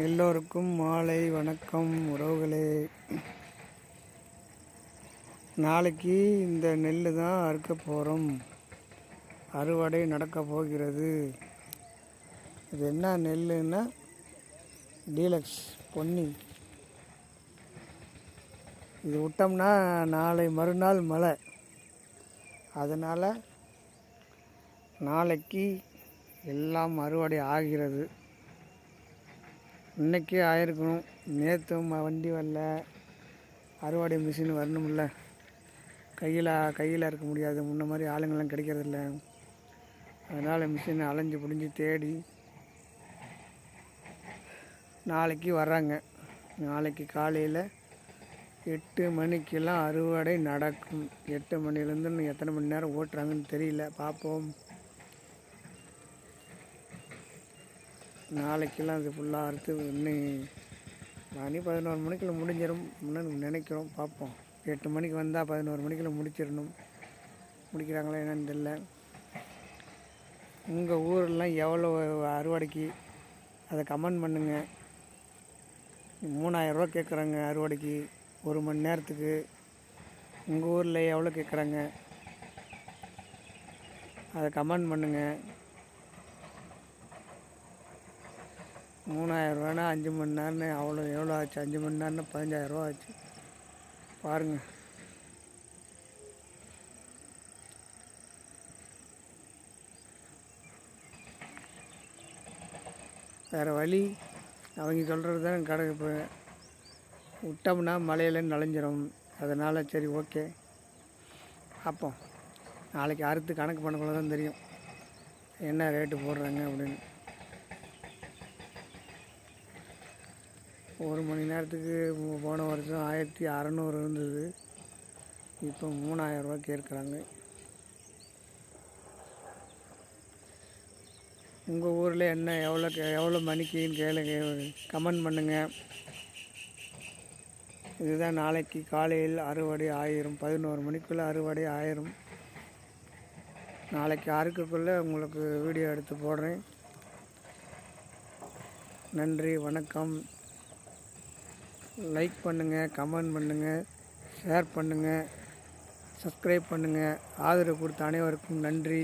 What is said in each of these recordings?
எல்லோருக்கும் மாலை வணக்கம் உறவுகளே. நாளைக்கு இந்த நெல் தான் அறுக்க போகிறோம். அறுவடை நடக்க போகிறது. இது என்ன நெல்லுன்னா டீலக்ஸ் பொன்னி. இது விட்டோம்னா நாளை மறுநாள் மழை. அதனால் நாளைக்கு எல்லாம் அறுவடை ஆகிறது. இன்றைக்கே ஆயிருக்கணும். நேற்றும் வண்டி வரல. அறுவடை மிஷின் வரணும்ல. கையில் இருக்க முடியாது. முன்ன மாதிரி ஆளுங்கள்லாம் கிடைக்கிறதில்ல. அதனால் மிஷினை அலைஞ்சு பிடிஞ்சி தேடி நாளைக்கு வர்றாங்க. நாளைக்கு காலையில் 8 மணிக்கெல்லாம் அறுவடை நடக்கும். 8 மணிலேருந்து இன்னும் எத்தனை மணி நேரம் ஓட்டுறாங்கன்னு தெரியல, பார்ப்போம். நாளைக்கெல்லாம் அது ஃபுல்லாக அறுத்து இன்னும் மணி 11 மணிக்குள்ள முடிஞ்சிடும் நினைக்கிறோம். பார்ப்போம். 8 மணிக்கு வந்தால் 11 மணிக்குள்ள முடிச்சிடணும். முடிக்கிறாங்களா என்னன்னு தெரியல. உங்கள் ஊரெலாம் எவ்வளோ அறுவடைக்கு அதை கமெண்ட் பண்ணுங்கள். 3000 ரூபா கேட்குறாங்க அறுவடைக்கு 1 மணி நேரத்துக்கு. உங்கள் ஊரில் எவ்வளோ கேட்குறாங்க அதை கமெண்ட் பண்ணுங்கள். 3000 ரூபானா 5 மணி நேரம்னு எவ்வளோ ஆச்சு? 5 மணி நேரம்னா 15,000 ரூபா ஆச்சு. பாருங்கள். வேறு வழி அவங்க சொல்கிறது தான். கடை இப்போ விட்டோம்னா மழையில் நனைஞ்சிரும். அதனால் சரி, ஓகே, பார்ப்போம். நாளைக்கு அறுத்து கணக்கு பண்ணக்குள்ள தான் தெரியும் என்ன ரேட்டு போடுறாங்க அப்படின்னு. 1 மணி நேரத்துக்கு போன வருஷம் 1600 இருந்தது. இப்போ 3000 ரூபா கேட்குறாங்க. உங்கள் ஊரில் என்ன எவ்வளோ மணிக்குன்னு கேளுங்க, கமெண்ட் பண்ணுங்கள். இதுதான் நாளைக்கு காலையில் அறுவடை ஆயிரும். 11 மணிக்குள்ளே அறுவடை ஆயிரும். நாளைக்கு அறுக்கக்குள்ளே உங்களுக்கு வீடியோ எடுத்து போடுறேன். நன்றி, வணக்கம். லைக் பண்ணுங்கள், கமெண்ட் பண்ணுங்கள், ஷேர் பண்ணுங்கள், சப்ஸ்கிரைப் பண்ணுங்கள். ஆதரவு கொடுத்த அனைவருக்கும் நன்றி.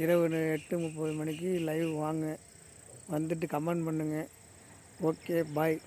இரவு 8:30 மணிக்கு லைவ் வாங்க, வந்துட்டு கமெண்ட் பண்ணுங்கள். ஓகே, பாய்.